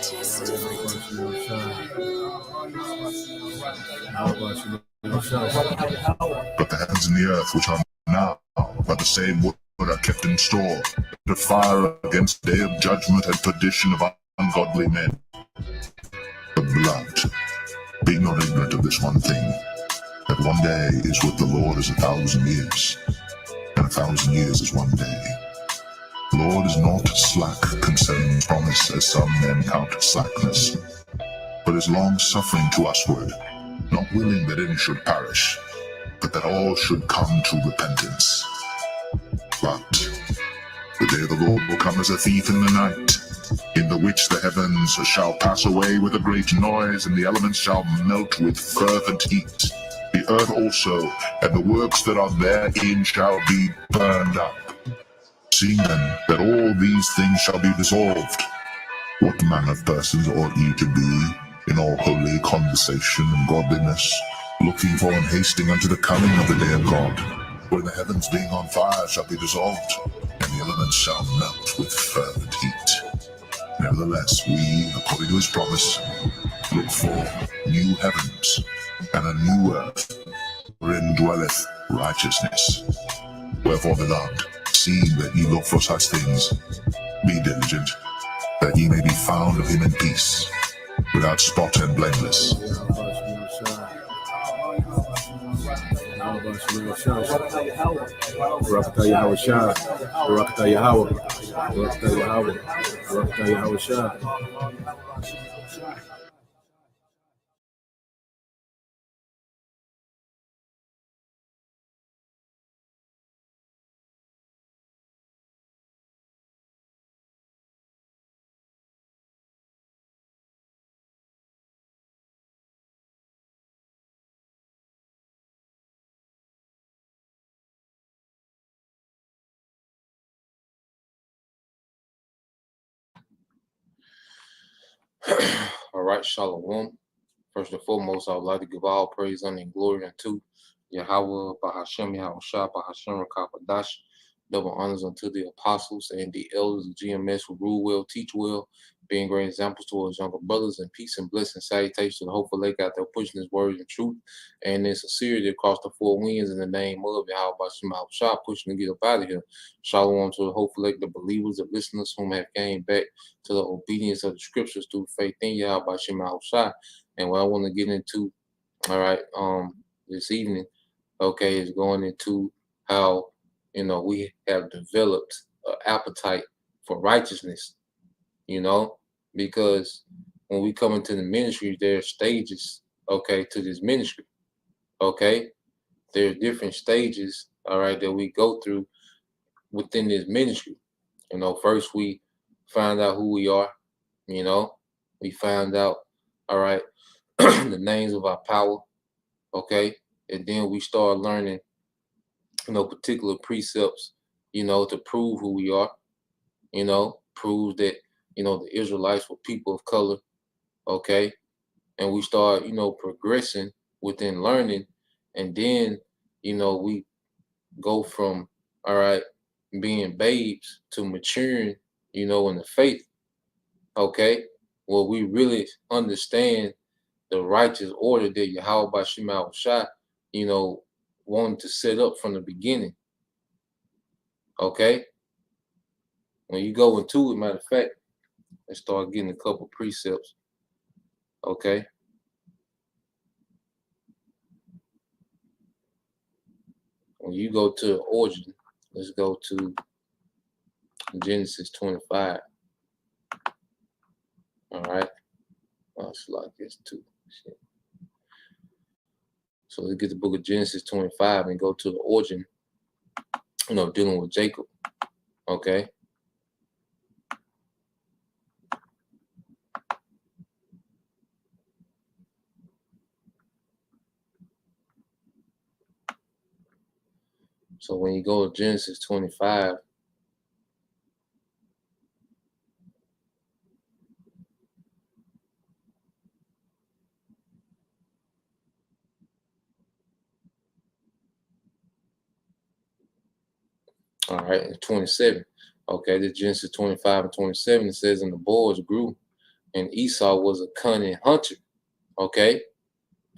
But the heavens and the earth, which are now by the same word, are kept in store, to fire against the day of judgment and perdition of ungodly men. Beloved, be not ignorant of this one thing, that one day is with the Lord as 1,000 years, and 1,000 years is one day. The Lord is not slack concerning his promise, as some men count slackness, but is long-suffering to usward, not willing that any should perish, but that all should come to repentance. But the day of the Lord will come as a thief in the night, in the which the heavens shall pass away with a great noise, and the elements shall melt with fervent heat. The earth also, and the works that are therein, shall be burned up. Seeing then that all these things shall be dissolved, what manner of persons ought ye to be in all holy conversation and godliness, looking for and hasting unto the coming of the day of God, where the heavens being on fire shall be dissolved, and the elements shall melt with fervent heat. Nevertheless, we, according to his promise, look for new heavens and a new earth, wherein dwelleth righteousness. Wherefore, beloved, seeing that ye look for such things, be diligent, that ye may be found of him in peace, without spot and blameless. All right, Shalom. First and foremost, I would like to give all praise, honor, and glory unto Yahweh, Bahashem, Yahushua, Bahashem, Rakapadash. Double honors unto the apostles and the elders of GMS who rule well, teach well, being great examples to us younger brothers, and peace and blessing, salutation to the hopeful lake out there pushing his words and truth, and in sincerity across the four winds in the name of Yahweh, Bahashem, Yahushua, pushing to get up out of here. Shalom to the hopeful lake, the believers, the listeners whom have came back to the obedience of the scriptures through faith in Yahweh, Bahashem, Yahushua. And what I want to get into, all right, this evening, okay, is going into how, we have developed an appetite for righteousness, because when we come into the ministry, there are stages, okay, to this ministry, okay? There are different stages, all right, that we go through within this ministry. First we find out who we are, we find out, all right, the names of our power, okay? And then we start learning, particular precepts, to prove who we are, prove that, the Israelites were people of color, okay? And we start, progressing within learning. And then, we go from, all right, being babes to maturing, in the faith, okay? Well, we really understand the righteous order that Yahweh Bahashem Yahushua, wanted to set up from the beginning. Okay? When you go into it, matter of fact, let's start getting a couple precepts. Okay? When you go to the origin, let's go to Genesis 25. All right? It's like this too. Shit. So let's get the book of Genesis 25 and go to the origin, dealing with Jacob. Okay? So when you go to Genesis 25, all right, 27. Okay, this Genesis 25 and 27, it says, and the boys grew and Esau was a cunning hunter, okay?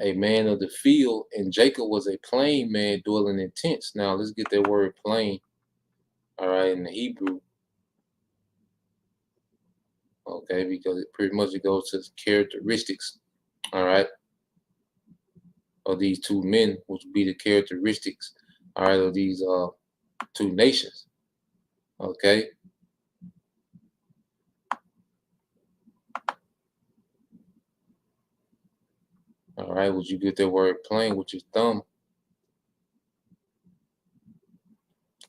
A man of the field, and Jacob was a plain man dwelling in tents. Now let's get that word plain, all right, in the Hebrew, okay, because it pretty much goes to the characteristics, all right, of these two men, which would be the characteristics, all right, of these two nations, okay? All right, would you get that word plain with your thumb?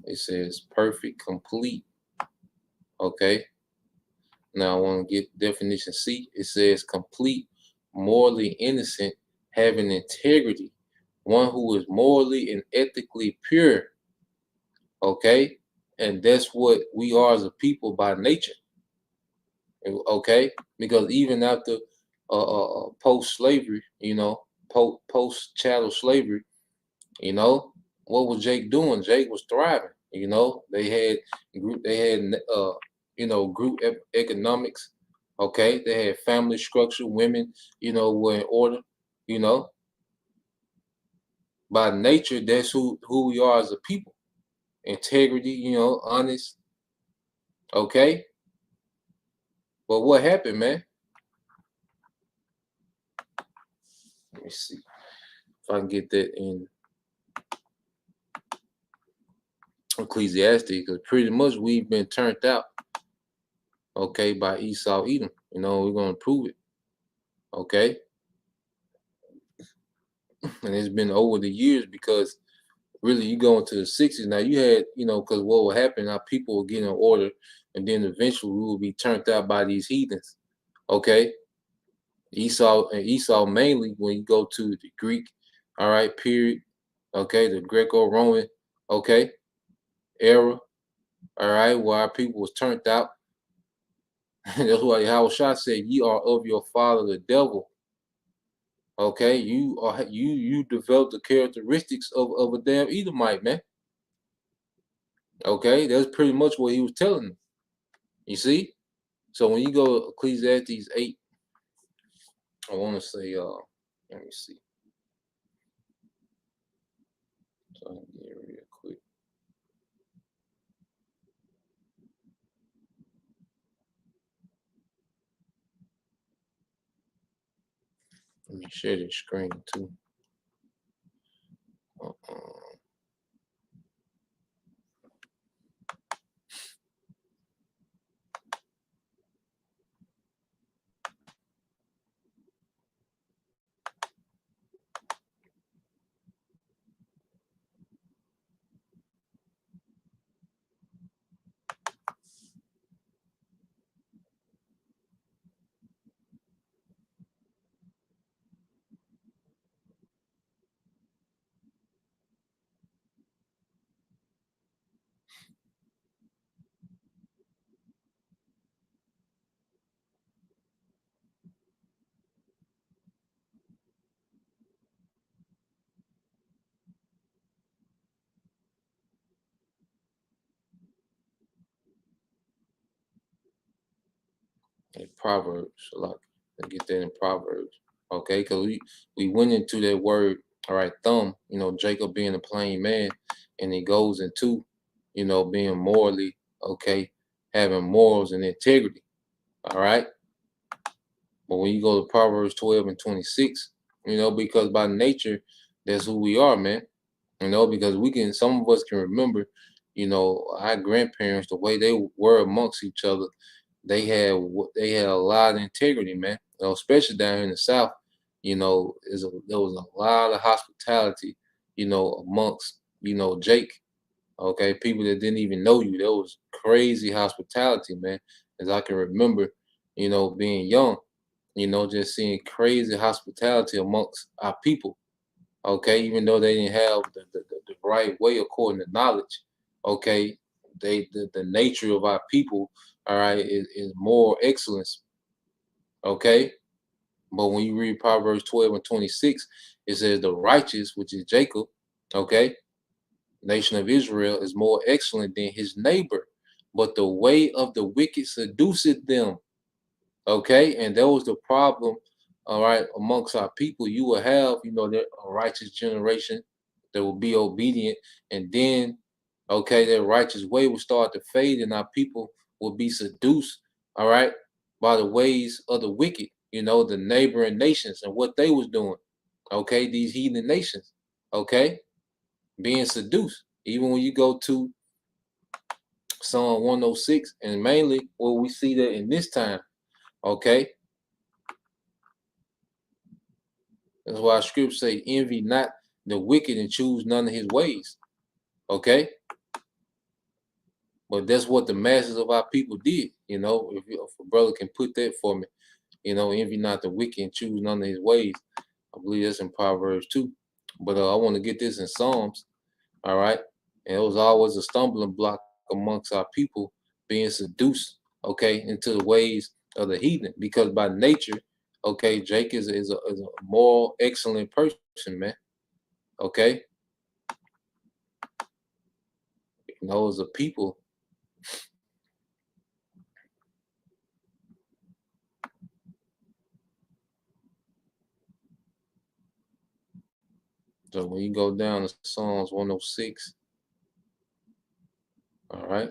It says perfect, complete, okay? Now I want to get definition C. It says complete, morally innocent, having integrity, one who is morally and ethically pure, okay? And that's what we are as a people by nature, okay? Because even after post-slavery, post-chattel slavery, what was Jake doing? Jake was thriving. They had group economics. Okay, they had family structure. Women, were in order. You know, by nature, that's who we are as a people. Integrity. Honest. Okay, but what happened, man? Let me see if I can get that in Ecclesiastes, because pretty much we've been turned out, okay, by Esau Edom. We're gonna prove it, okay, and it's been over the years, because really you go into the 60s now, you had, because what will happen, our people will get in order, and then eventually we will be turned out by these heathens, okay. Esau mainly, when you go to the Greek, all right, period, okay, the Greco-Roman, okay, era, all right, where our people was turned out. That's why Yahushua said, "Ye are of your father the devil." Okay, you develop the characteristics of a damn Edomite, man. Okay, that's pretty much what he was telling them. You see? So when you go Ecclesiastes 8, I want to say, let me see. So I can get it real quick. Let me share this screen too. In Proverbs, like, get that in Proverbs, okay? Because we went into that word, all right, thumb. Jacob being a plain man, and it goes into, being morally, okay, having morals and integrity, all right. But when you go to Proverbs 12 and 26, because by nature, that's who we are, man. Because some of us can remember, our grandparents, the way they were amongst each other. They had a lot of integrity, man. Especially down here in the South. There was a lot of hospitality, amongst, Jake. Okay, people that didn't even know you. There was crazy hospitality, man. As I can remember, being young, just seeing crazy hospitality amongst our people. Okay, even though they didn't have the right way according to knowledge. Okay, the nature of our people, all right, is more excellence. Okay, but when you read Proverbs 12 and 26, it says the righteous, which is Jacob, okay, nation of Israel, is more excellent than his neighbor, but the way of the wicked seduceth them. Okay, and that was the problem, all right, amongst our people. You will have, that a righteous generation that will be obedient, and then, okay, that righteous way will start to fade, and our people will be seduced, all right, by the ways of the wicked, the neighboring nations and what they was doing. Okay, these heathen nations, okay, being seduced. Even when you go to Psalm 106, and mainly what we see that in this time, okay. That's why scripture say, envy not the wicked and choose none of his ways. Okay? But that's what the masses of our people did. If a brother can put that for me, envy not the wicked and choose none of his ways. I believe that's in Proverbs 2. But I want to get this in Psalms. All right? And it was always a stumbling block amongst our people being seduced, okay, into the ways of the heathen. Because by nature, okay, Jake is a moral, excellent person, man. Okay? As a people. So when you go down to Psalms 106, all right.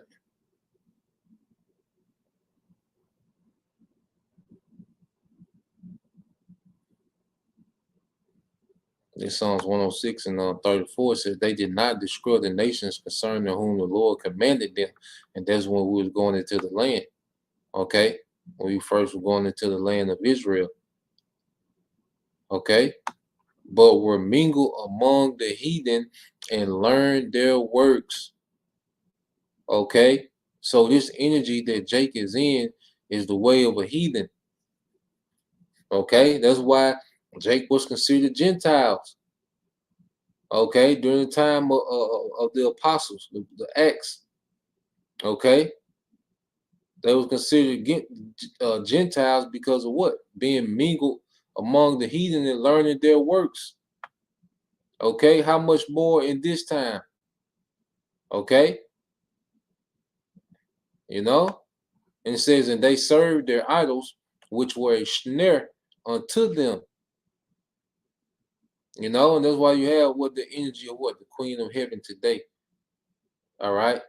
In Psalms 106 and 34 says they did not destroy the nations concerning whom the Lord commanded them. And that's when we was going into the land. Okay. When we first were going into the land of Israel. Okay. But were mingled among the heathen and learned their works. Okay. So this energy that Jake is in is the way of a heathen. Okay. That's why Jake was considered Gentiles. Okay. During the time of the apostles, the Acts. Okay. They was considered Gentiles because of what? Being mingled among the heathen and learning their works. Okay. How much more in this time? Okay. And it says, and they served their idols, which were a snare unto them. And that's why you have what the energy of what? The Queen of Heaven today. All right.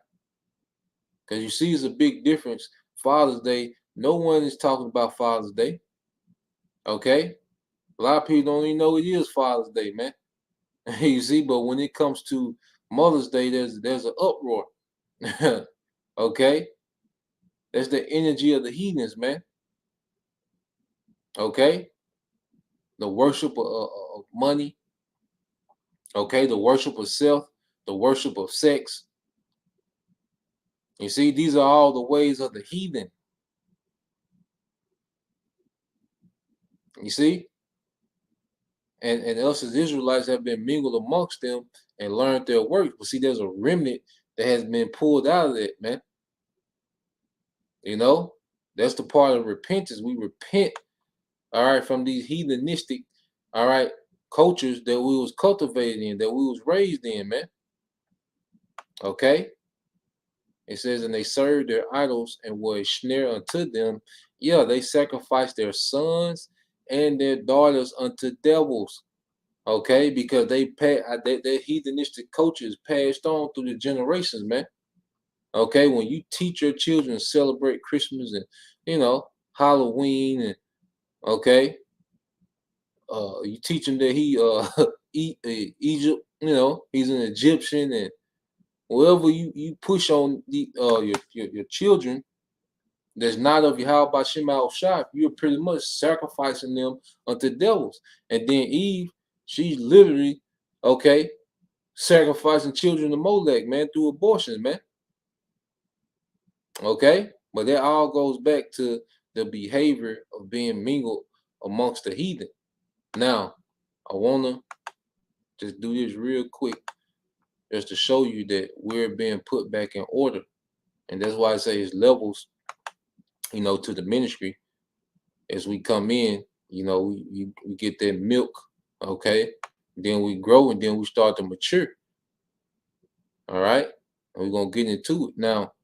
Because you see, it's a big difference. Father's Day, no one is talking about Father's Day. Okay. A lot of people don't even know it is Father's Day, man. You see, but when it comes to Mother's Day, there's an uproar. Okay. That's the energy of the heathens, man. Okay. The worship of money. Okay. The worship of self. The worship of sex. You see, these are all the ways of the heathen. You see? And us as Israelites have been mingled amongst them and learned their work. But see, there's a remnant that has been pulled out of it, man. That's the part of repentance. We repent, all right, from these heathenistic, all right, cultures that we was cultivated in, that we was raised in, man. Okay? It says, and they served their idols and were a snare unto them. Yeah, they sacrificed their sons and their daughters unto devils. Okay, because their heathenistic cultures passed on through the generations, man. Okay, when you teach your children to celebrate Christmas and Halloween and okay, you teach him that he Egypt, he's an Egyptian, and whatever you push on the your children that's not of Yahweh Shema Shai, you're pretty much sacrificing them unto devils. And then Eve, she's literally okay sacrificing children to Molech, man, through abortion, man. Okay, but that all goes back to the behavior of being mingled amongst the heathen. Now, I wanna just do this real quick, just to show you that we're being put back in order, and that's why I say it's levels, to the ministry. As we come in, we get that milk, okay, then we grow and then we start to mature. All right, and we're gonna get into it now.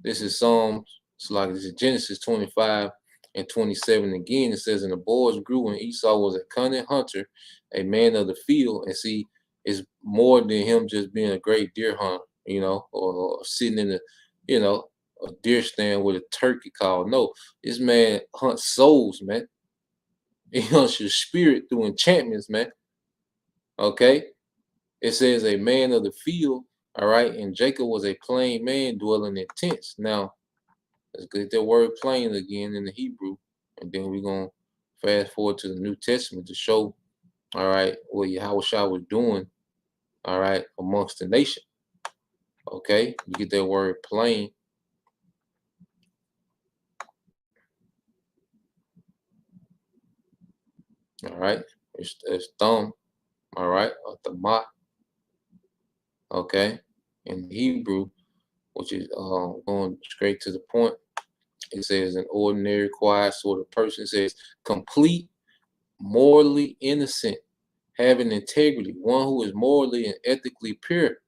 This is Psalms. It's like this is Genesis 25, And 27 again, it says, and the boys grew, and Esau was a cunning hunter, a man of the field. And see, it's more than him just being a great deer hunter, or sitting in a deer stand with a turkey call. No, this man hunts souls, man. He hunts your spirit through enchantments, man. Okay? It says a man of the field, all right? And Jacob was a plain man dwelling in tents. Now, let's get that word plain again in the Hebrew. And then we're going to fast forward to the New Testament to show, all right, what Yahushua was doing, all right, amongst the nation. Okay? You get that word plain. All right? It's thumb, all right, or the ma. Okay? In Hebrew, which is going straight to the point. It says an ordinary, quiet sort of person. It says complete, morally innocent, having integrity, one who is morally and ethically pure.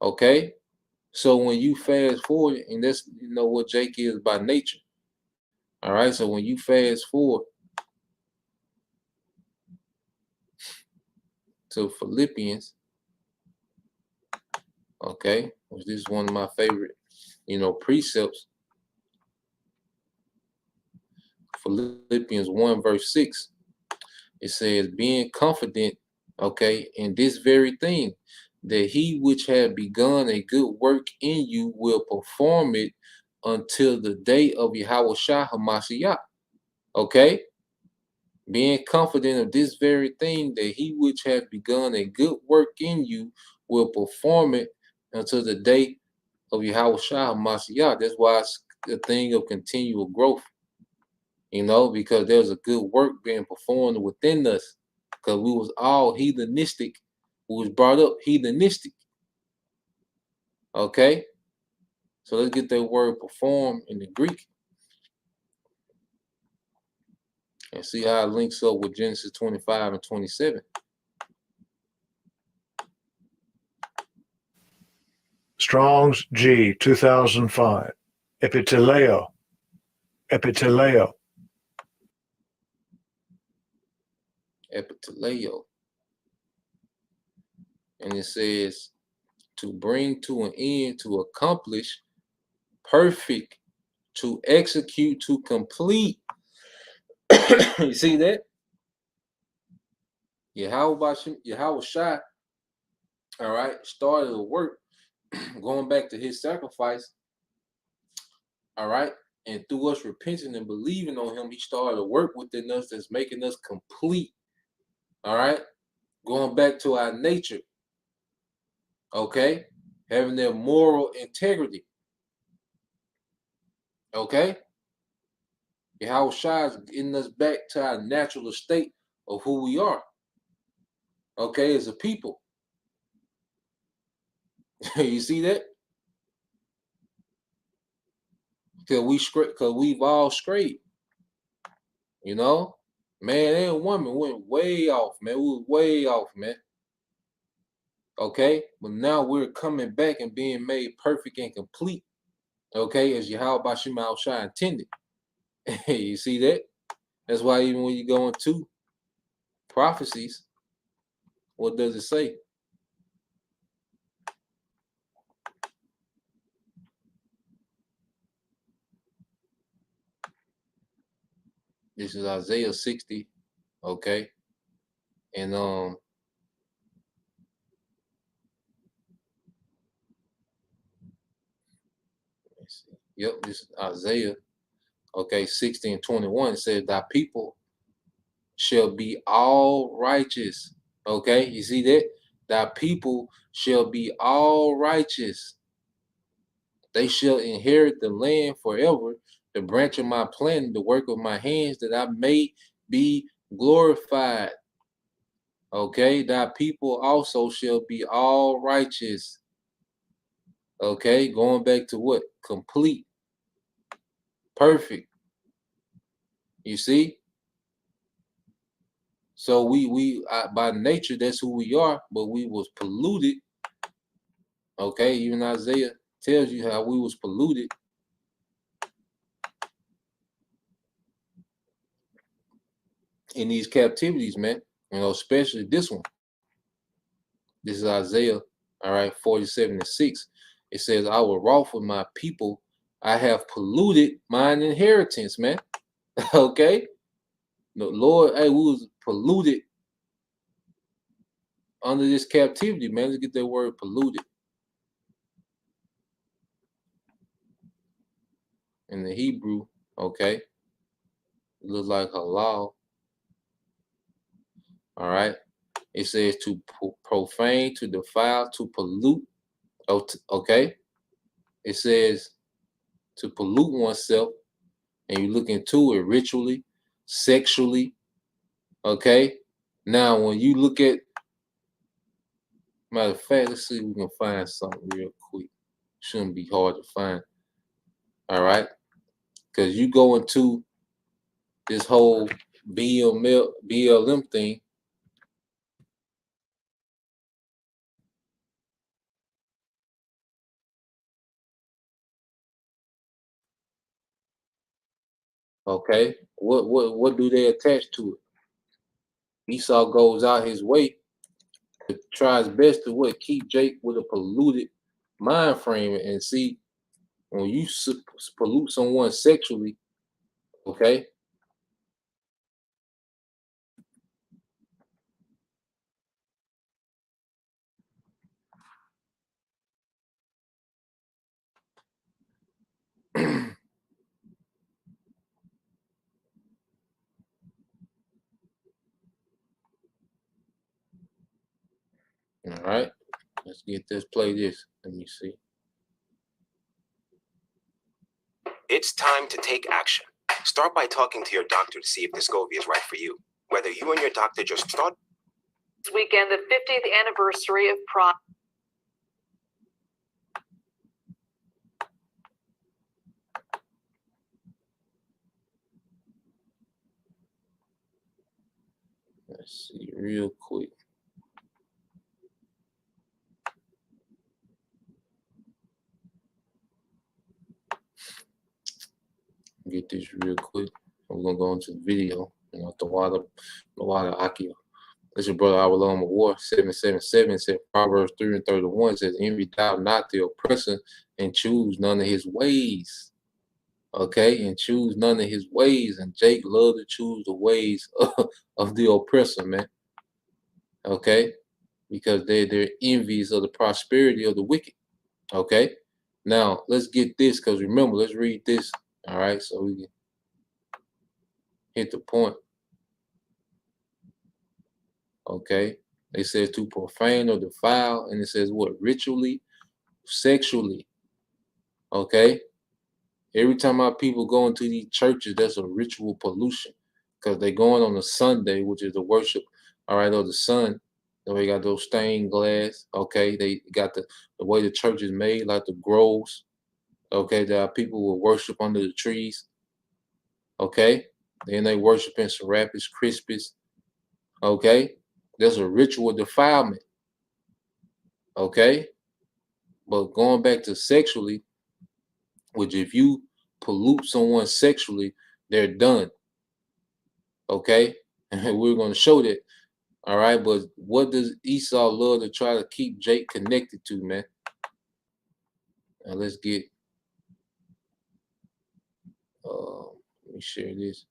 Okay? So when you fast forward, and that's what Jake is by nature. All right, so when you fast forward to Philippians, okay, which this is one of my favorite, precepts. Philippians 1 verse 6. It says, being confident, okay, in this very thing, that he which had begun a good work in you will perform it until the day of Yahushua HaMashiach. Okay? Being confident of this very thing, that he which hath begun a good work in you will perform it until the day of Yahushua HaMashiach. That's why it's a thing of continual growth. Because there's a good work being performed within us. Because we was all heathenistic. We was brought up heathenistic. Okay? So let's get that word perform in the Greek. And see how it links up with Genesis 25 and 27. Strong's G 2005. Epiteleo. Epiteleo. Epiteleo. And it says to bring to an end, to accomplish, perfect, to execute, to complete. You see that? Yahushua, all right, started the work, going back to his sacrifice, all right, and through us repenting and believing on him, he started a work within us that's making us complete, all right, going back to our nature, okay, having that moral integrity, okay. Yahushua is getting us back to our natural state of who we are, okay, as a people. You see that? Because we've all strayed, man and woman went way off, man. We were way off, man. Okay, but now we're coming back and being made perfect and complete, okay, as Yahweh Shema Shai intended. You see that? That's why even when you go into prophecies, what does it say? This is Isaiah 60, okay, and yep, this is Isaiah, okay, 60 and 21. It says, thy people shall be all righteous. Okay, you see that? Thy people shall be all righteous. They shall inherit the land forever, the branch of my planting, the work of my hands, that I may be glorified. Okay, thy people also shall be all righteous. Okay, going back to what? Complete. Perfect. You see? So we by nature, that's who we are, but we was polluted. Okay, even Isaiah tells you how we was polluted. in these captivities, man. You know, especially this one. This is Isaiah, all right, 47:6. It says, I will wrath with my people. I have polluted mine inheritance, man. Okay? The Lord, hey, we was polluted under this captivity, man. Let's get that word polluted. In the Hebrew, okay? It looks like halal. All right? It says to profane, to defile, to pollute. Okay? It says to pollute oneself, and you look into it ritually, sexually. Okay? Now, when you look at, matter of fact, let's see if we can find something real quick. Shouldn't be hard to find. All right? Because you go into this whole BLM thing. Okay, what do they attach to it? Esau goes out his way to try his best to keep Jake with a polluted mind frame. And see, when you pollute someone sexually, okay, all right, let's get this, play this. Let me see. It's time to take action. Start by talking to your doctor to see if Descovy is right for you. Whether you and your doctor just start. This weekend, the 50th anniversary of Pride. Let's see real quick. Get this real quick. We're gonna go into the video. You know, the water Akio. This is brother Awalom War 777 said Proverbs 3:31 says, envy thou not the oppressor and choose none of his ways. Okay, and choose none of his ways. And Jake loved to choose the ways of the oppressor, man. Okay, because they're envious of the prosperity of the wicked. Okay, now let's get this, because remember, let's read this. All right, so we can hit the point. Okay, they says to profane or defile, and it says what? Ritually, sexually. Okay, every time our people go into these churches, that's a ritual pollution, because they're going on a Sunday, which is the worship, all right, of the sun. They got those stained glass. Okay, they got the way the church is made, like the groves. Okay, that people will worship under the trees. Okay, then they worship in Serapis Crispus. Okay, there's a ritual defilement. Okay, but going back to sexually, which if you pollute someone sexually, they're done. Okay, and we're going to show that. All right, but what does Esau love to try to keep Jake connected to, man? Now let's get, let me share this.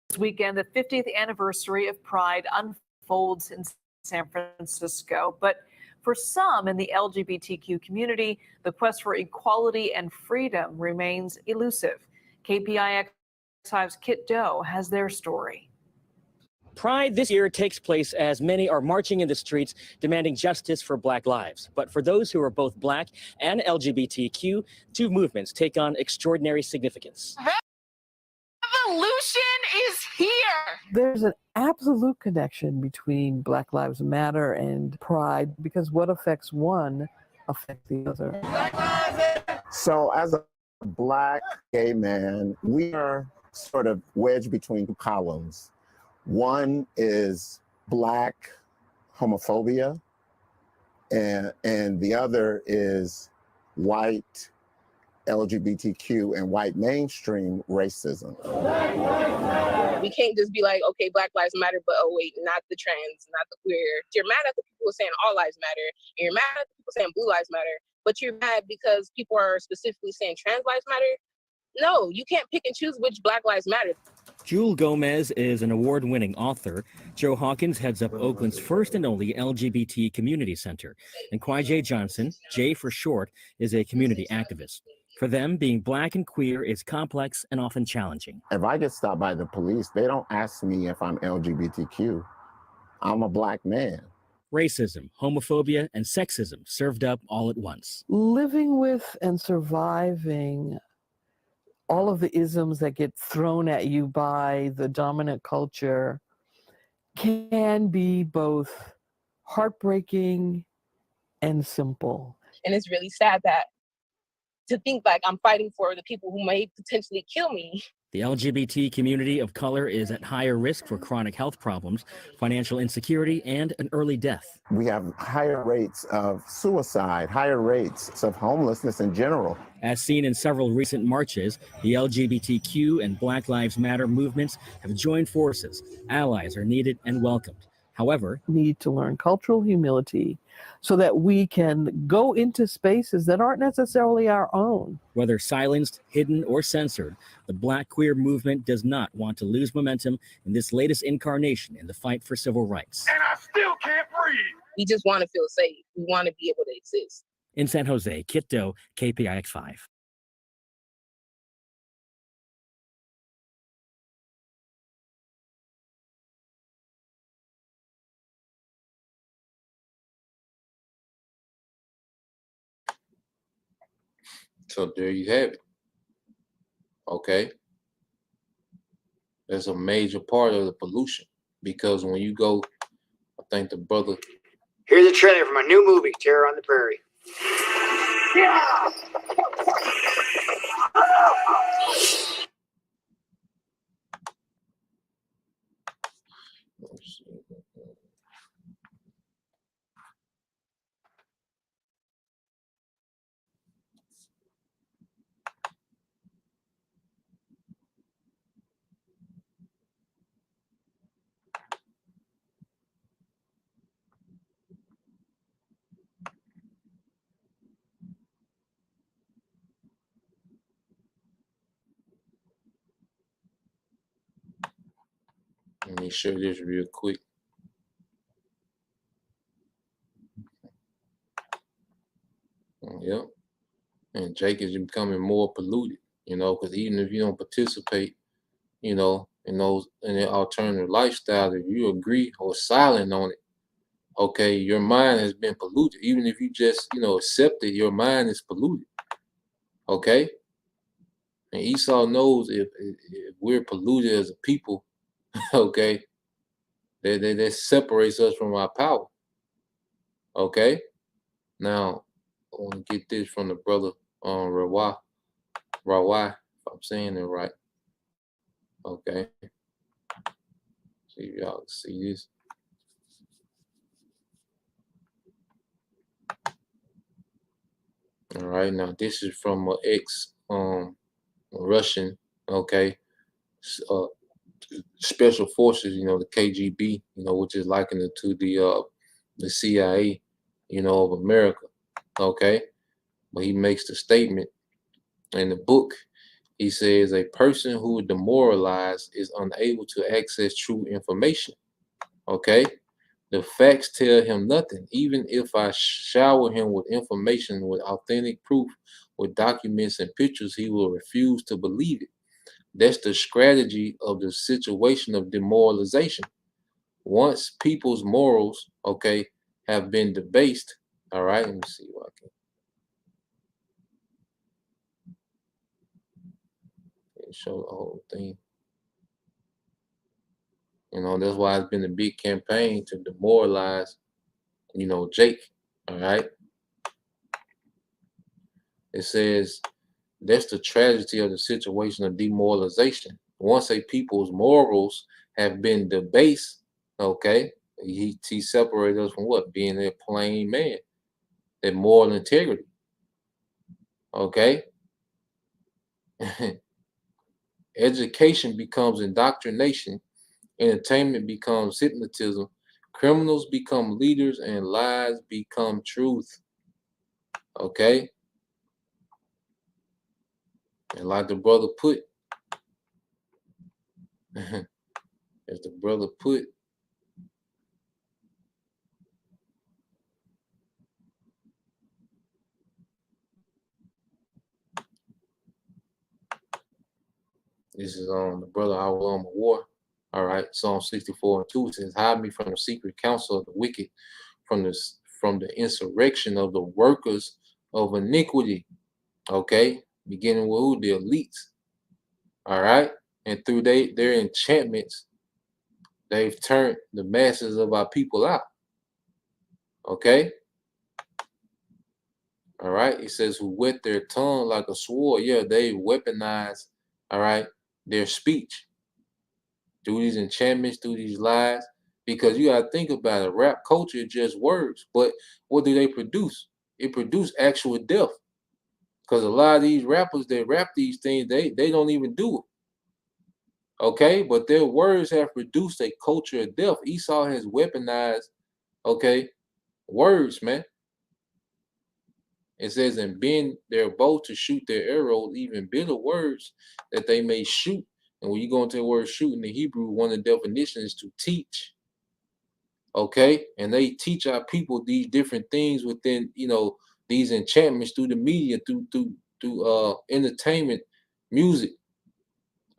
This weekend, the 50th anniversary of Pride unfolds in San Francisco. But for some in the LGBTQ community, the quest for equality and freedom remains elusive. KPIX 5's Kit Doe has their story. Pride this year takes place as many are marching in the streets demanding justice for Black lives. But for those who are both Black and LGBTQ, two movements take on extraordinary significance. revolution is here. There's an absolute connection between Black Lives Matter and Pride because what affects one affects the other. So as a Black gay man, we are sort of wedged between two columns. One is Black homophobia, and the other is white LGBTQ and white mainstream racism. We can't just be like, okay, Black Lives Matter, but oh wait, not the trans, not the queer. You're mad at the people saying all lives matter, and you're mad at the people saying blue lives matter, but you're mad because people are specifically saying trans lives matter. No, you can't pick and choose which Black lives matter. Jewel Gomez is an award-winning author. Joe Hawkins heads up Oakland's first and only LGBT community center. And Kwai Johnson, J for short, is a community activist. For them, being Black and queer is complex and often challenging. If I get stopped by the police, they don't ask me if I'm LGBTQ. I'm a Black man. Racism, homophobia, and sexism served up all at once. Living with and surviving all of the isms that get thrown at you by the dominant culture can be both heartbreaking and simple. And it's really sad that to think like I'm fighting for the people who may potentially kill me. The LGBT community of color is at higher risk for chronic health problems, financial insecurity, and an early death. We have higher rates of suicide, higher rates of homelessness in general. As seen in several recent marches, the LGBTQ and Black Lives Matter movements have joined forces. Allies are needed and welcomed. However, we need to learn cultural humility so that we can go into spaces that aren't necessarily our own. Whether silenced, hidden, or censored, the Black queer movement does not want to lose momentum in this latest incarnation in the fight for civil rights. And I still can't breathe. We just want to feel safe. We want to be able to exist. In San Jose, Kit Doe, KPIX5. So there you have it. Okay. That's a major part of the pollution because when you go, I think the brother. Here's a trailer for my new movie, Terror on the Prairie. Yeah! Let's see. Let me show this real quick. Yep. And Jake is becoming more polluted, you know, because even if you don't participate, you know, in the alternative lifestyle, if you agree or silent on it, okay, your mind has been polluted. Even if you just, you know, accept it, your mind is polluted. Okay? And Esau knows if we're polluted as a people, okay, that separates us from our power. Okay? Now, I want to get this from the brother Rawai, if I'm saying it right. Okay. See if y'all can see this. All right, now this is from an ex Russian, okay, special forces, you know, the KGB, you know, which is likened to the CIA, you know, of America, okay. But he makes the statement in the book. He says a person who is demoralized is unable to access true information. Okay. The facts tell him nothing. Even if I shower him with information, with authentic proof, with documents and pictures, he will refuse to believe it. That's the strategy of the situation of demoralization. Once people's morals, okay, have been debased. All right, let me see what I can. Show the whole thing. You know, that's why it's been a big campaign to demoralize, you know, Jake. All right. It says that's the tragedy of the situation of demoralization. Once a people's morals have been debased, okay, he separated us from what? Being a plain man, that moral integrity. Okay. Education becomes indoctrination, entertainment becomes hypnotism, criminals become leaders, and lies become truth. Okay. And like the brother put, as the brother put, this is on the brother I will arm of war. All right, Psalm 64:2 says, "Hide me from the secret counsel of the wicked, from the insurrection of the workers of iniquity." Okay, beginning with who? The elites. All right, and through their enchantments, they've turned the masses of our people out. Okay. All right. It says, "Who whet their tongue like a sword." Yeah, they weaponize, all right, their speech through these enchantments, through these lies. Because you gotta think about it, rap culture just words, but what do they produce? It produce actual death. Because a lot of these rappers that rap these things, they don't even do it. Okay, but their words have produced a culture of death. Esau has weaponized, okay, words, man. It says, "And bend their bow to shoot their arrows, even bitter words that they may shoot." And when you go into the word shoot in the Hebrew, one of the definitions is to teach. Okay, and they teach our people these different things within, you know, these enchantments through the media, through entertainment, music.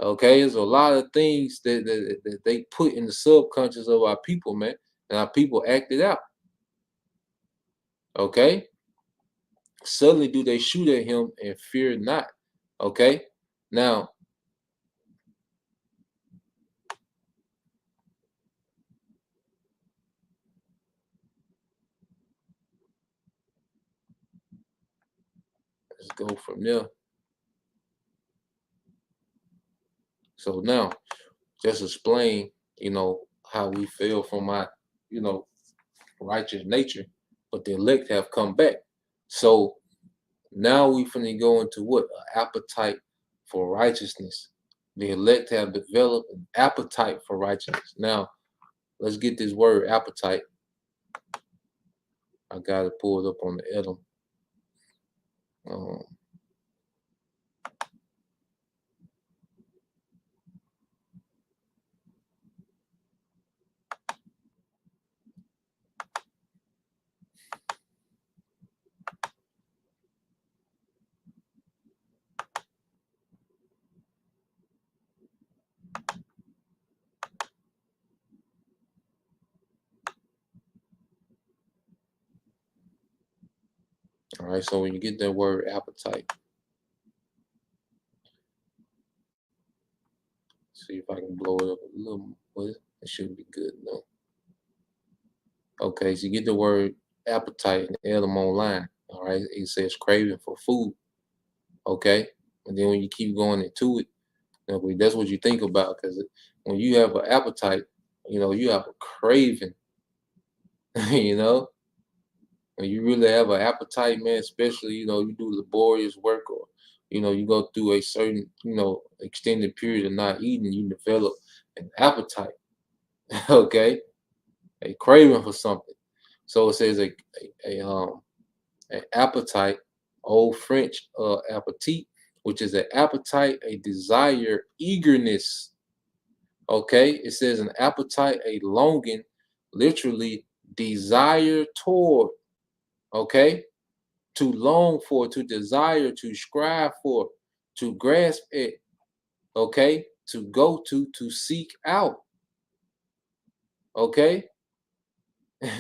Okay, there's a lot of things that they put in the subconscious of our people, man, and our people act it out. Okay, suddenly do they shoot at him and fear not. Okay, now let's go from there. So now, just explain, you know, how we feel from our, you know, righteous nature, but the elect have come back. So now we finna go into what? An appetite for righteousness. The elect have developed an appetite for righteousness. Now, let's get this word appetite. I got it pulled up on the Edom. All right, so when you get that word appetite, see if I can blow it up a little more. It should be good, no? Okay, so you get the word appetite in the Edom online. All right, it says craving for food. Okay, and then when you keep going into it, that's what you think about, because when you have an appetite, you know, you have a craving. You know, when you really have an appetite, man, especially, you know, you do laborious work, or, you know, you go through a certain, you know, extended period of not eating, you develop an appetite. Okay, a craving for something. So it says an appetite, old French appétit, which is an appetite, a desire, eagerness. Okay, it says an appetite, a longing, literally desire toward. Okay, to long for, to desire, to strive for, to grasp it. Okay, to go to seek out. Okay,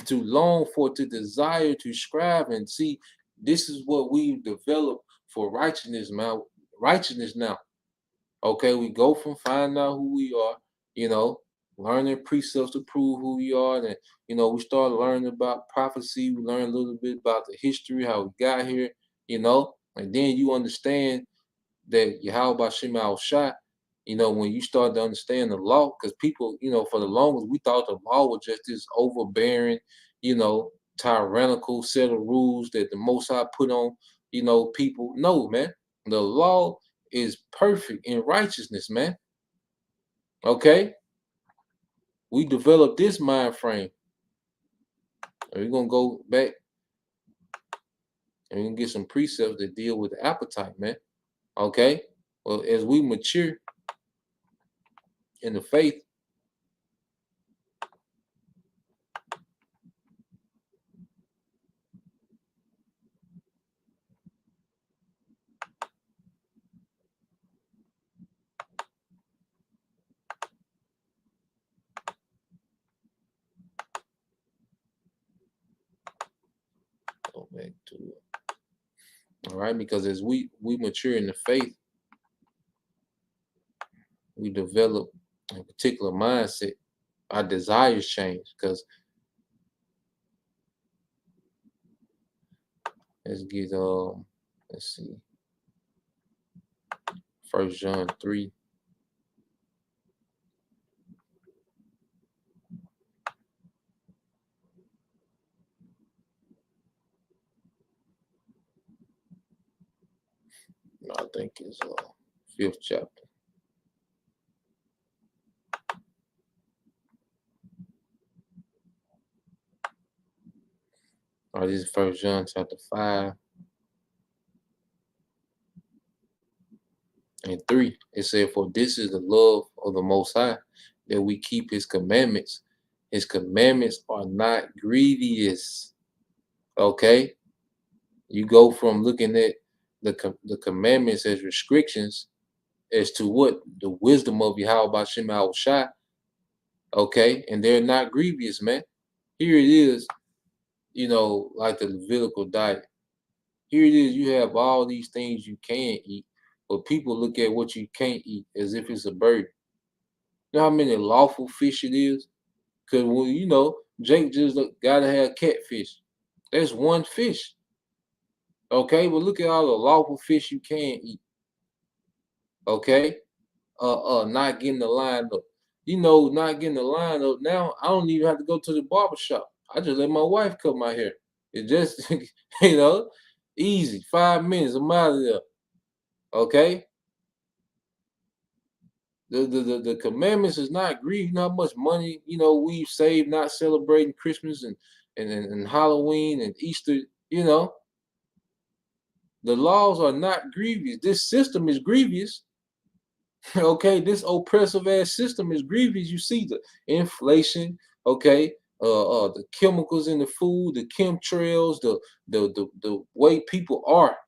to long for, to desire, to strive, and see. This is what we've developed for righteousness now. Righteousness now. Okay, we go from finding out who we are, you know, learning precepts to prove who we are. And, we start learning about prophecy. We learn a little bit about the history, how we got here, and then you understand that Yahweh Bashim al-Shah, when you start to understand the law, because people, for the longest, we thought the law was just this overbearing, tyrannical set of rules that the Most High put on, people. No, man. The law is perfect in righteousness, man. Okay? We developed this mind frame. And we're going to go back and we're going to get some precepts that deal with the appetite, man. Okay? Well, as we mature in the faith, go back to it. All right, because as we mature in the faith, we develop a particular mindset. Our desires change. Because let's get let's see, 1 John 3. I think it's 5th chapter. All right, this is 1 John chapter 5 and 3. It said, "For this is the love of the Most High, that we keep His commandments. His commandments are not grievous." Okay, you go from looking at the commandments as restrictions as to what the wisdom of Yahweh Bashim al-Shah. Okay, and they're not grievous, man. Here it is, like the Levitical diet. Here it is, you have all these things you can eat, but people look at what you can't eat as if it's a burden. You know how many lawful fish it is? Because, Jake just gotta have catfish. That's one fish. Okay, but look at all the lawful fish you can eat. Okay, not getting the line up. Not getting the line up. Now I don't even have to go to the barber shop. I just let my wife cut my hair. It just, easy. 5 minutes, I'm out of there. Okay. The commandments is not grieving. You know how much money we've saved not celebrating Christmas and Halloween and Easter. The laws are not grievous. This system is grievous. Okay, this oppressive ass system is grievous. You see the inflation. Okay, the chemicals in the food, the chemtrails, the way people are.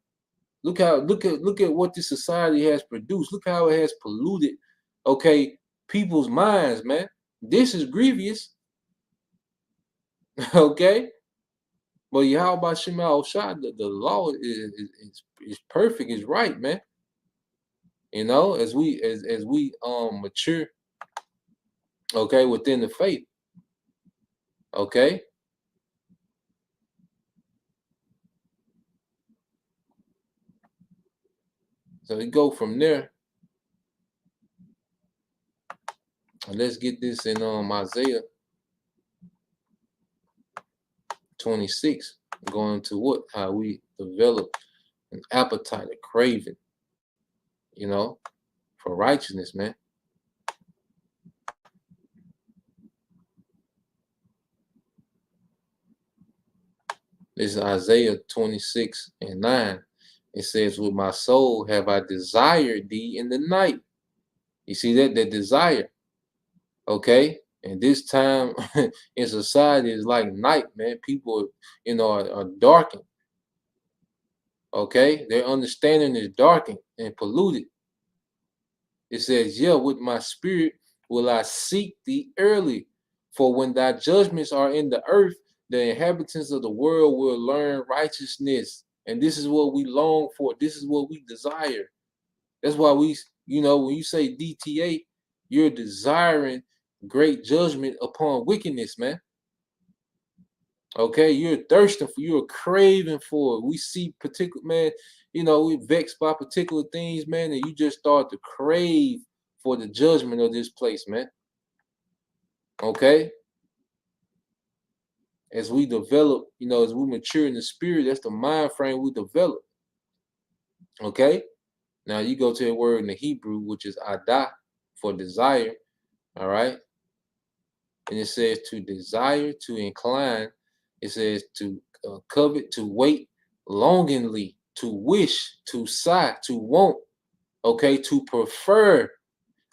Look at what this society has produced. Look how it has polluted, okay, people's minds, man. This is grievous. Okay, but Yahweh Bashim al-Shah, the law is perfect, is right, man. As we mature, okay, within the faith. Okay. So we go from there. And let's get this in Isaiah 26, going to what? How we develop an appetite, a craving, for righteousness, man. This is Isaiah 26 and 9. It says, "With my soul have I desired thee in the night." You see that desire. Okay. And this time in society is like night, man. People, are darkened. Okay. Their understanding is darkened and polluted. It says, "Yeah, with my spirit will I seek thee early. For when thy judgments are in the earth, the inhabitants of the world will learn righteousness." And this is what we long for. This is what we desire. That's why we, when you say DTA, you're desiring, great judgment upon wickedness, man. Okay, you're thirsting for, you're craving for it. We see particular, man, you know, we vexed by particular things, man, and you just start to crave for the judgment of this place, man. Okay, as we develop, you know, as we mature in the spirit, that's the mind frame we develop. Okay, now you go to a word in the Hebrew, which is adah, for desire. All right, and it says to desire, to incline. It says to covet, to wait longingly, to wish, to sigh, to want. Okay, to prefer.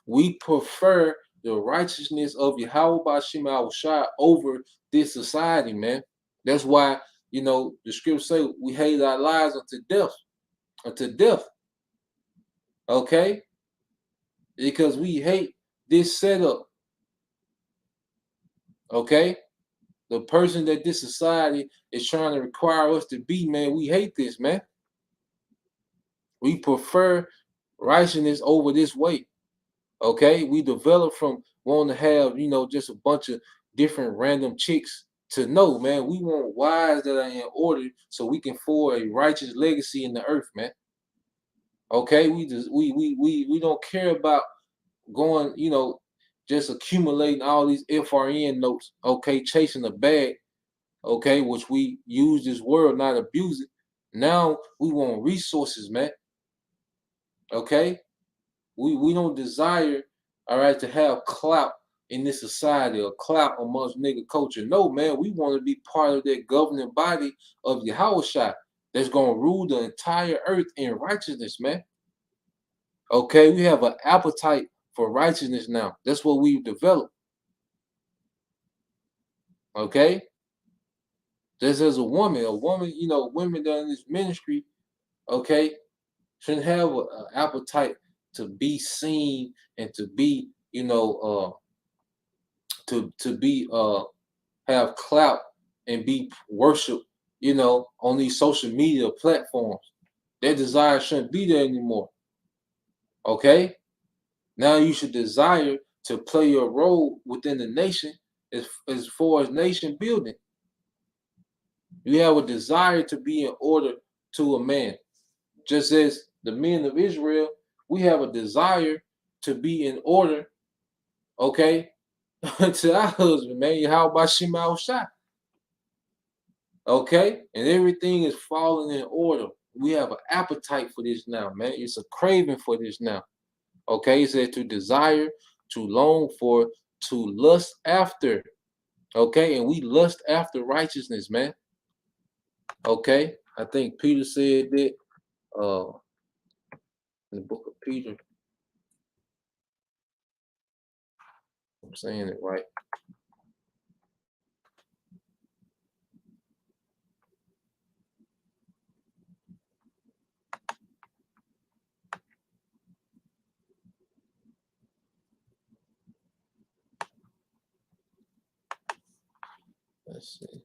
We prefer the righteousness of Yahweh Bashim Shai over this society, man. That's why, you know, the scriptures say we hate our lives unto death. Unto death. Okay? Because we hate this setup. Okay? The person that this society is trying to require us to be, man, we hate this, man. We prefer righteousness over this way. Okay, we develop from wanting to have, you know, just a bunch of different random chicks to know, man, we want wives that are in order so we can forge a righteous legacy in the earth, man. Okay, we don't care about going, you know, just accumulating all these FRN notes, okay, chasing a bag, okay, which we use this world, not abuse it. Now we want resources, man. Okay, we don't desire, all right, to have clout in this society or clout amongst nigga culture. No, man, we want to be part of that governing body of Yahushua that's gonna rule the entire earth in righteousness, man. Okay, we have an appetite for righteousness now. That's what we've developed. Okay, just as a woman, you know, women that are in this ministry, okay, shouldn't have an appetite to be seen and to be, you know, to be have clout and be worshiped, you know, on these social media platforms. That desire shouldn't be there anymore. Okay, now you should desire to play your role within the nation as far as nation building. You have a desire to be in order to a man, just as the men of Israel, we have a desire to be in order, okay, to our husband, man. How about Shema Shai? Okay, and everything is falling in order. We have an appetite for this now, man. It's a craving for this now. Okay, it said to desire, to long for, to lust after. Okay, and we lust after righteousness, man. Okay, I think Peter said that in the book of Peter. I'm saying it right. Let's see.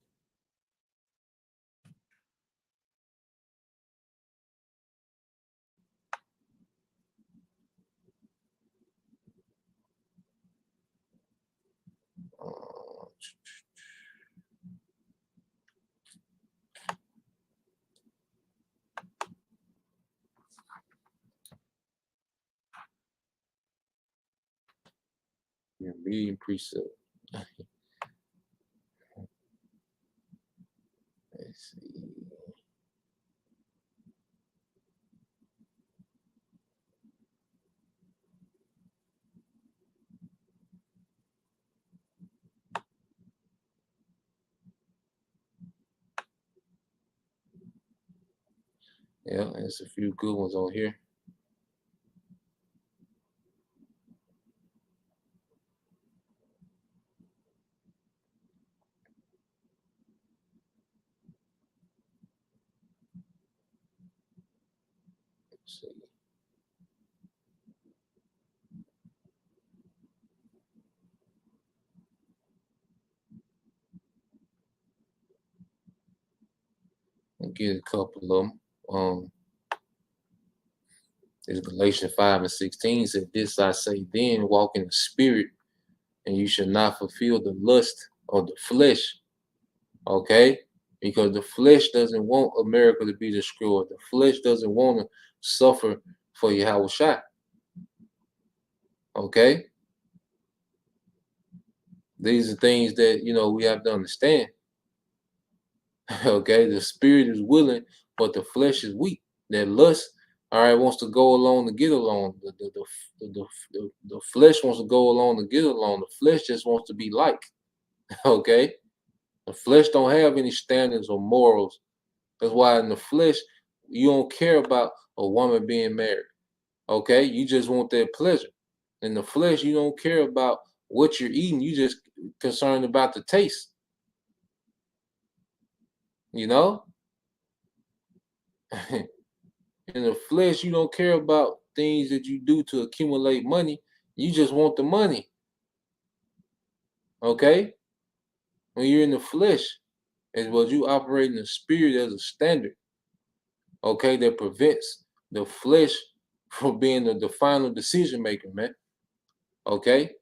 Reading precept. Let's see. Yeah, there's a few good ones on here. Let's see. I'll get a couple of them. It's Galatians 5:16 said, "This I say then, walk in the spirit, and you should not fulfill the lust of the flesh. Okay? Because the flesh doesn't want America to be destroyed. The flesh doesn't want to suffer for Yahweh Shai. Okay? These are things that, we have to understand. Okay? The spirit is willing, but the flesh is weak. That lust, all right, wants to go along to get along. The flesh wants to go along to get along. The flesh just wants to be like. Okay? The flesh don't have any standards or morals. That's why in the flesh, you don't care about a woman being married. Okay? You just want that pleasure. In the flesh, you don't care about what you're eating. You just concerned about the taste. You know? In the flesh, you don't care about things that you do to accumulate money. You just want the money. Okay? When you're in the flesh, is what you operate in the spirit as a standard. Okay, that prevents the flesh from being the final decision maker, man. Okay.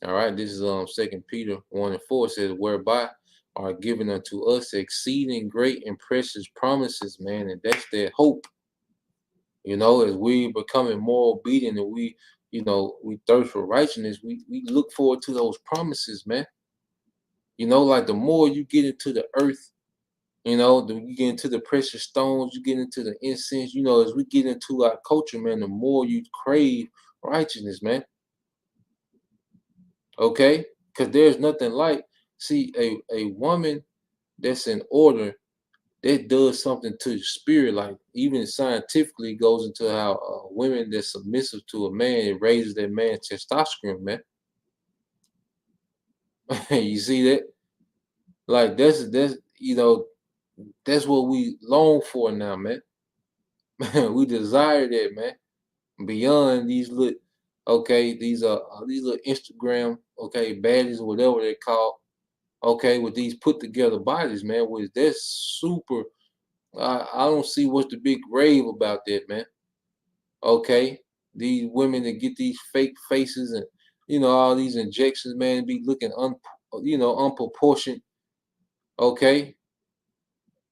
All right, this is 2 Peter 1:4 says, whereby are given unto us exceeding great and precious promises, man, and that's that hope. As we becoming more obedient and we thirst for righteousness, we look forward to those promises, man. Like the more you get into the earth, you get into the precious stones, you get into the incense, as we get into our culture, man, the more you crave righteousness, man. Okay? Because there's nothing like, see, a woman that's in order, that does something to the spirit. Like, even scientifically goes into how women that's submissive to a man, it raises that man's testosterone, man. You see that? Like, that's what we long for now, man. We desire that, man. Beyond these little, these little Instagram, baddies or whatever they call, with these put together bodies, man. With that's super. I don't see what's the big rave about that, man. Okay, these women that get these fake faces and all these injections, man, be looking unproportioned. Okay,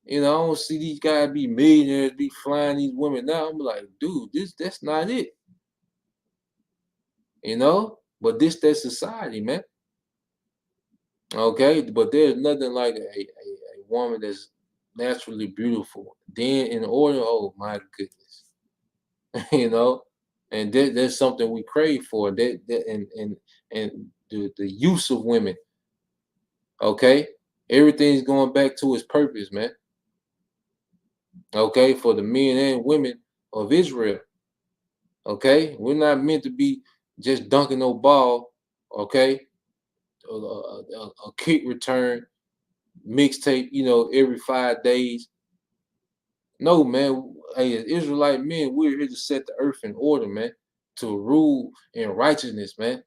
I don't see these guys be millionaires, be flying these women now. I'm like, dude, that's not it. But that society, man. Okay, but there's nothing like a woman that's naturally beautiful. Then in order, oh my goodness, and that's something we crave for. And the use of women. Okay, everything's going back to its purpose, man. Okay, for the men and women of Israel. Okay, we're not meant to be just dunking no ball. Okay, a kick return mixtape, every 5 days. No, man. Hey, as Israelite men, we're here to set the earth in order, man, to rule in righteousness, man.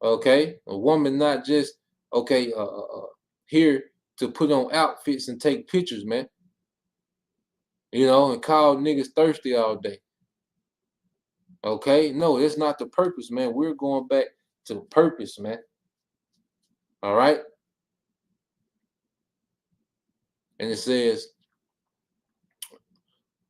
Okay, a woman not just here to put on outfits and take pictures, man. And call niggas thirsty all day. Okay, no, that's not the purpose, man. We're going back to purpose, man. All right, and it says,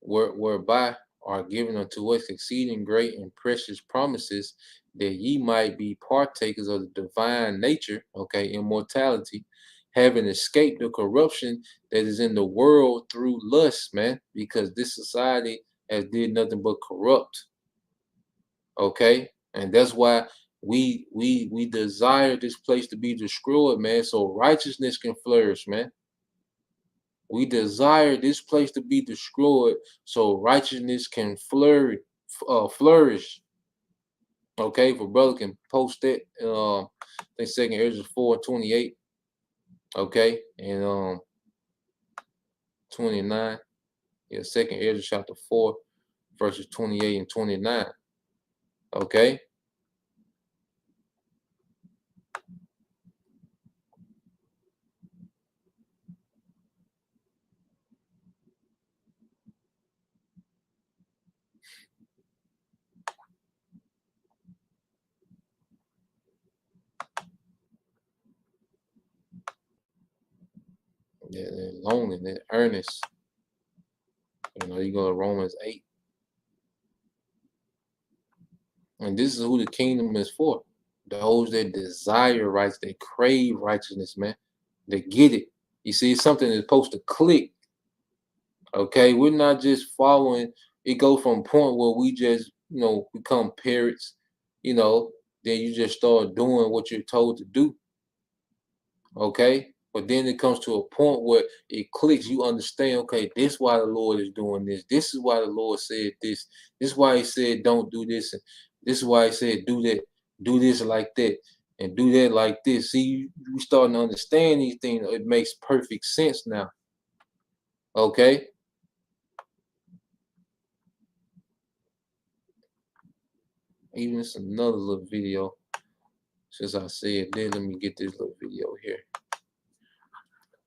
whereby are given unto us exceeding great and precious promises, that ye might be partakers of the divine nature, immortality, having escaped the corruption that is in the world through lust, man, because this society has did nothing but corrupt. Okay, and that's why we desire this place to be destroyed, man, so righteousness can flourish, man. We desire this place to be destroyed so righteousness can flourish. Okay, for brother can post it. I think 2 Ezra 4:28. Okay, and 29. Yeah, 2 Ezra chapter 4, verses 28 and 29. Okay. they're lonely, they're earnest. You know, you go to Romans 8. And this is who the kingdom is for. Those that desire rights, they crave righteousness, man. They get it. You see, it's something that's supposed to click. Okay, we're not just following. It goes from a point where we just, you know, become parrots, you know, then you just start doing what you're told to do. Okay, but then it comes to a point where it clicks. You understand, okay, this is why the Lord is doing this. This is why the Lord said this. This is why he said don't do this. And this is why he said do that, do this like that, and do that like this. See, you starting to understand these things. It makes perfect sense now. Okay. Even it's another little video. Since I said that, let me get this little video here.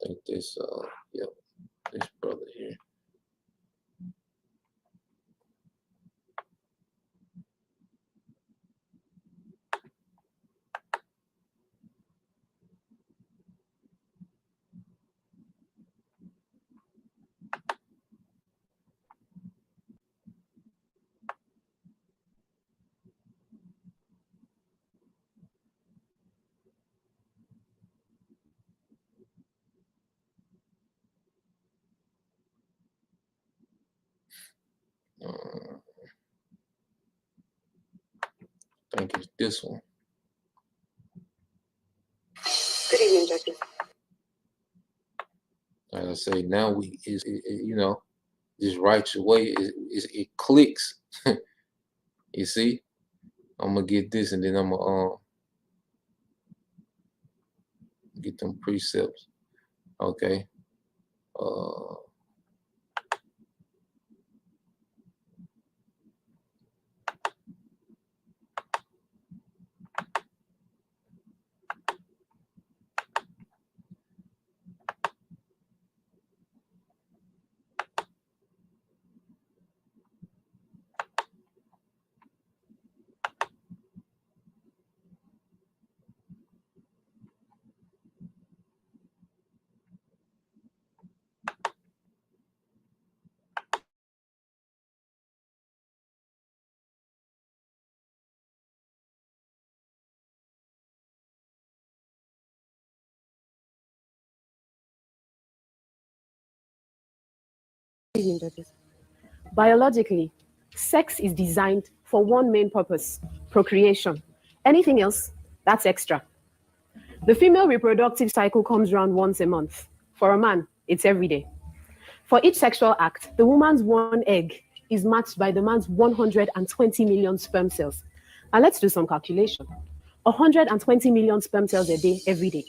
I think this, yep, this brother here. I think it's this one. Good evening, judges. Like I say, now you know, this righteous way it clicks. You see, I'm gonna get this, and then I'm gonna get them precepts. Okay. Good evening, judges. Biologically, sex is designed for one main purpose: procreation. Anything else, that's extra. The female reproductive cycle comes around once a month. For a man, it's every day. For each sexual act, the woman's one egg is matched by the man's 120 million sperm cells. Now let's do some calculation. 120 million sperm cells a day, every day,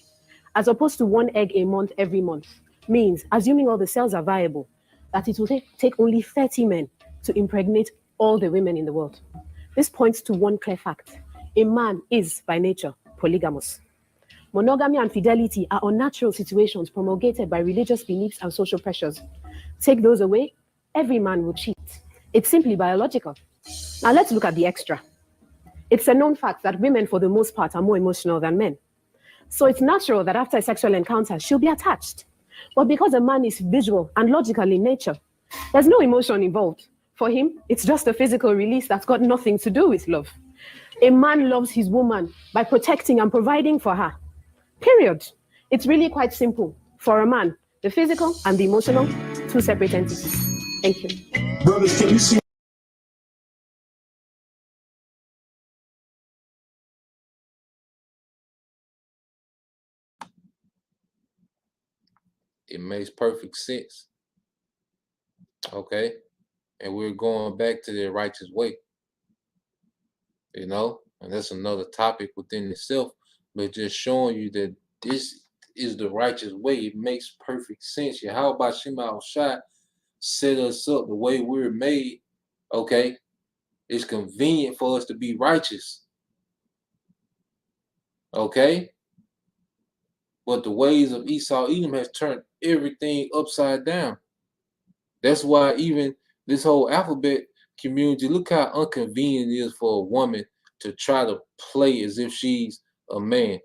as opposed to one egg a month, every month, means, assuming all the cells are viable, that it will take only 30 men to impregnate all the women in the world. This points to one clear fact. A man is, by nature, polygamous. Monogamy and fidelity are unnatural situations promulgated by religious beliefs and social pressures. Take those away, every man will cheat. It's simply biological. Now let's look at the extra. It's a known fact that women, for the most part, are more emotional than men. So it's natural that after a sexual encounter, she'll be attached. But because a man is visual and logical in nature, there's no emotion involved. For him, it's just a physical release that's got nothing to do with love. A man loves his woman by protecting and providing for her. Period. It's really quite simple. For a man, the physical and the emotional, two separate entities. Thank you. Brothers, can you see? It makes perfect sense. Okay. And we're going back to the righteous way. You know, and that's another topic within itself, but just showing you that this is the righteous way. It makes perfect sense. How about Shema Shai set us up the way we're made? Okay. It's convenient for us to be righteous. Okay. But the ways of Esau, Edom has turned everything upside down. That's why even this whole alphabet community, look how inconvenient it is for a woman to try to play as if she's a man.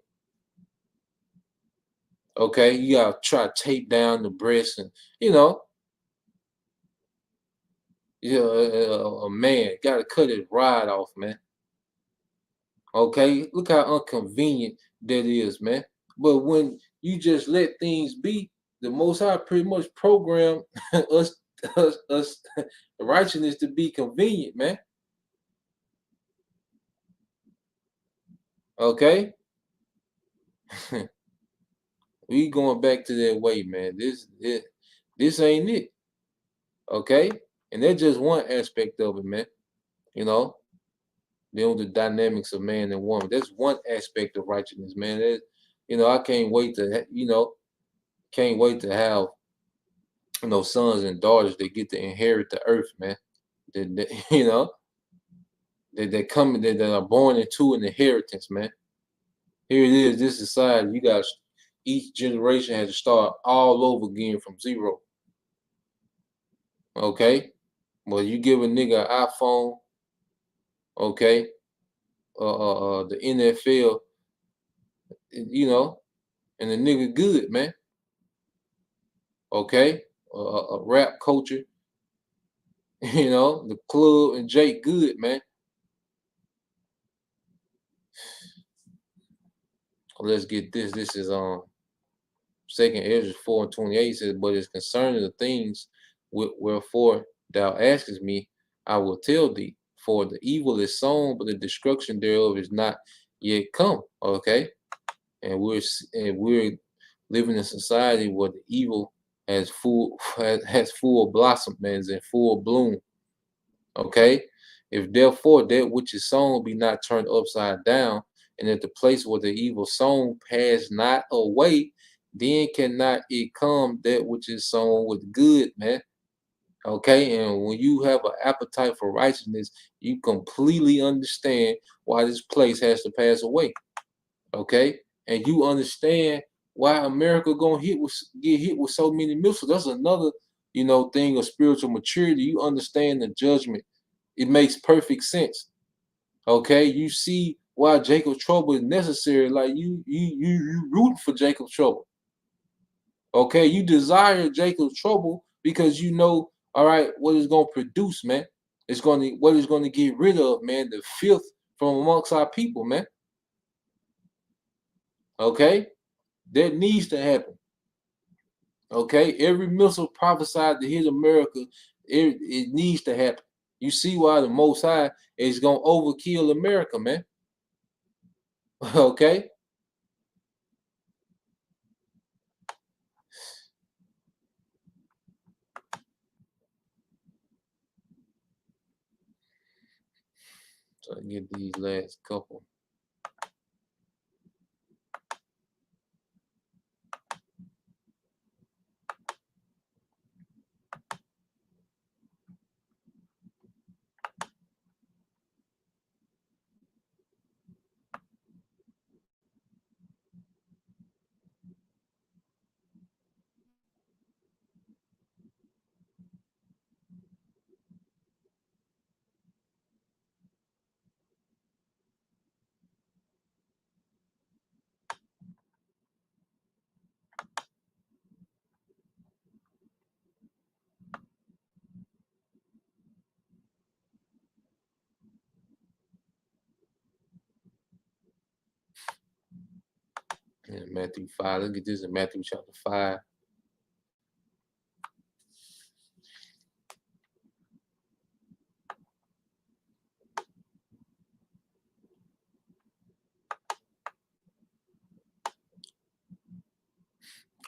Okay, you gotta try to tape down the breasts, and you know, a man gotta cut his rod off, man. Okay, look how inconvenient that is, man. But when you just let things be, the Most High pretty much program us, us righteousness to be convenient, man. Okay, we going back to that way, man. This ain't it. Okay, and that's just one aspect of it, man. You know, the dynamics of man and woman. That's one aspect of righteousness, man. That, you know, I can't wait to, can't wait to have, sons and daughters that get to inherit the earth, man. That you know, that come that are born into an inheritance, man. Here it is, this society, you got each generation has to start all over again from zero. Okay? Well, you give a nigga an iPhone, okay, the NFL, and the nigga good, man. Okay? Rap culture, the club and Jake good, man. Let's get this. This is 2nd Ezra 4:28 says, but it's concerning the things wherefore thou askest me, I will tell thee. For the evil is sown, but the destruction thereof is not yet come. Okay, and we're living in a society where the evil has full blossom, man, is in full bloom. Okay, if therefore that which is sown be not turned upside down, and if the place where the evil sown pass not away, then cannot it come that which is sown with good, man. Okay, and when you have an appetite for righteousness, you completely understand why this place has to pass away. Okay, and you understand why America gonna get hit with so many missiles. That's another, thing of spiritual maturity. You understand the judgment. It makes perfect sense. Okay, you see why Jacob's trouble is necessary. Like you rooting for Jacob's trouble. Okay, you desire Jacob's trouble because you know, all right, what it's gonna produce, man. What it's gonna get rid of, man, the filth from amongst our people, man. Okay, that needs to happen. Okay, every missile prophesied to hit America, it needs to happen. You see why the Most High is gonna overkill America, man. Okay. So I get these last couple. In Matthew 5. Look at this in Matthew chapter 5.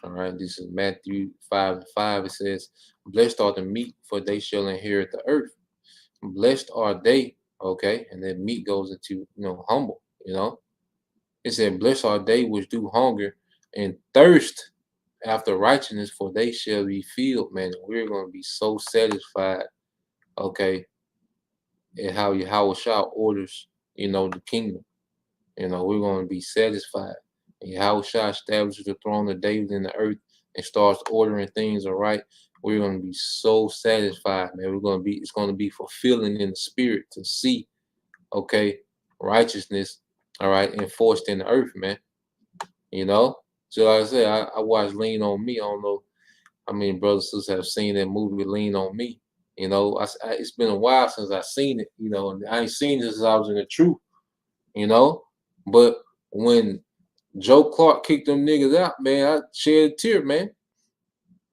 All right, this is Matthew 5:5. It says, blessed are the meek, for they shall inherit the earth. Blessed are they, okay, and then meek goes into humble, It said, blessed are they which do hunger and thirst after righteousness, for they shall be filled, man. We're going to be so satisfied, okay, and how Yahweh orders, the kingdom. We're going to be satisfied. And Yahweh establishes the throne of David in the earth and starts ordering things all right. We're going to be so satisfied, man. It's going to be fulfilling in the spirit to see, okay, righteousness, all right, enforced in the earth, man. So like I said, I watched Lean on Me. I don't know how many brothers and sisters have seen that movie Lean on Me. You know, it's been a while since I seen it. You know, and I ain't seen it since I was in the truth. You know, but when Joe Clark kicked them niggas out, man, I shed a tear, man.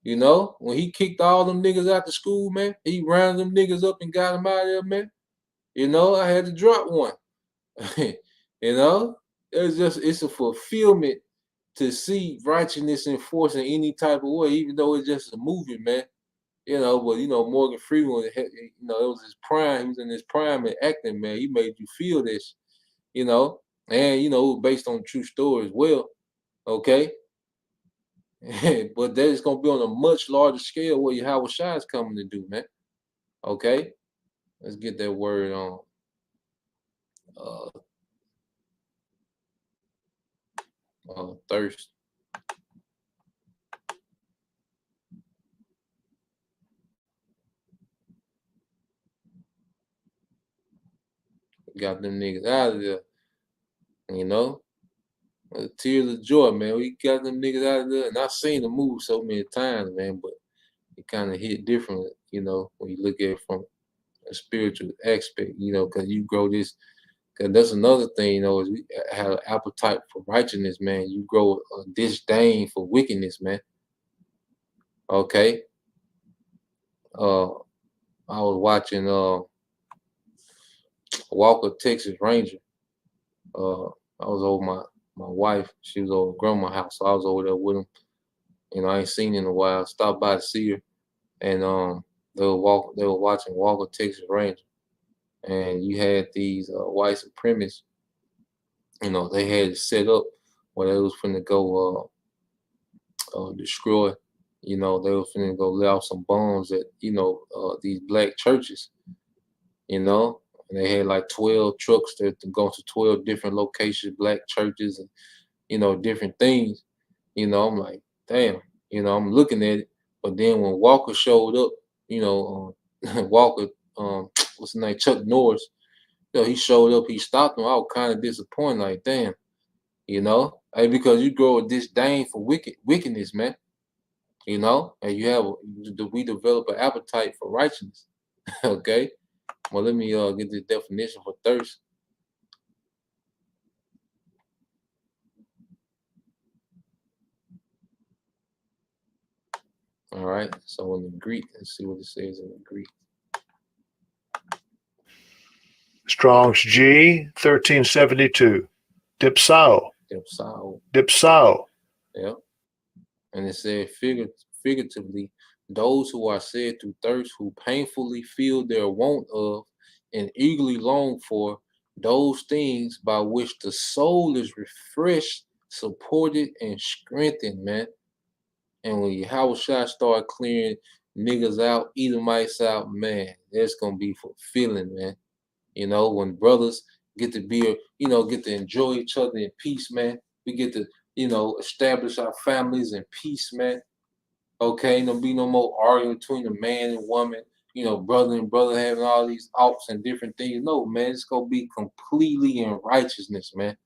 You know, when he kicked all them niggas out the school, man, he rounded them niggas up and got them out of there, man. You know, I had to drop one. You know, it's a fulfillment to see righteousness enforced in any type of way, even though it's just a movie, man. You know, but you know, Morgan Freeman, you know, it was his prime. He was in his prime in acting, man. He made you feel this, you know, and you know, based on true story as well. Okay. But that is gonna be on a much larger scale what Howard Shah is coming to do, man. Okay. Let's get that word on. Thirst. Got them niggas out of there. You know? Tears of joy, man. We got them niggas out of there. And I've seen the movie so many times, man, but it kind of hit different, you know, when you look at it from a spiritual aspect, you know, because you grow this. Because that's another thing, you know, is we have an appetite for righteousness, man. You grow a disdain for wickedness, man. Okay. I was watching Walker, Texas Ranger. I was over my wife. She was over at grandma's house, so I was over there with him. You know, I ain't seen her in a while. Stopped by to see her, and they were watching Walker, Texas Ranger, and you had these white supremacists. You know, they had it set up where they was finna go destroy. You know, they were finna go lay off some bombs at, you know, these black churches. You know, and they had like 12 trucks that go to 12 different locations, black churches, and you know, different things. You know, I'm like, damn. You know, I'm looking at it, but then when Walker showed up, you know, Walker, what's his name, Chuck Norris. You know, he showed up, he stopped him. I was kind of disappointed, like, damn. You know, hey, because you grow a disdain for wickedness, man. You know, and we develop an appetite for righteousness. Okay. Well, let me get the definition for thirst. All right. So in the Greek, let's see what it says in the Greek. Strong's G 1372. Dipsao. Dipsao. Dipsao. Yeah. And it said figuratively, those who are said to thirst, who painfully feel their want of and eagerly long for those things by which the soul is refreshed, supported, and strengthened, man. And when Howard Shah start clearing niggas out, Edomites out, man, that's gonna be fulfilling, man. You know, when brothers get to be, you know, get to enjoy each other in peace, man. We get to, you know, establish our families in peace, man. Okay, there'll be no more arguing between the man and woman, you know, brother and brother having all these outs and different things. No, man, it's gonna be completely in righteousness, man.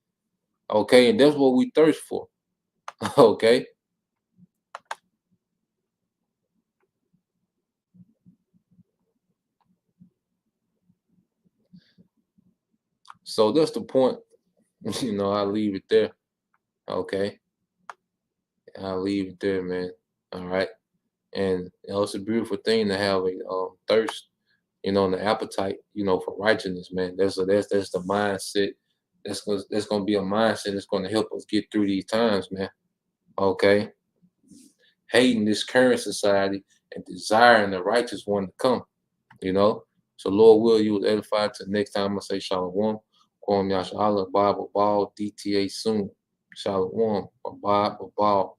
Okay, and that's what we thirst for. Okay. So that's the point. You know, I'll leave it there. Okay. I'll leave it there, man. All right. And you know, it's a beautiful thing to have a thirst, you know, and the appetite, you know, for righteousness, man. That's the mindset. That's gonna be a mindset that's gonna help us get through these times, man. Okay. Hating this current society and desiring the righteous one to come, you know. So Lord will, you was edified. Till next time, I'm gonna say Shalom. Kwam Yashala, Bible Ball, DTA soon. Shalom, Bob, Ball.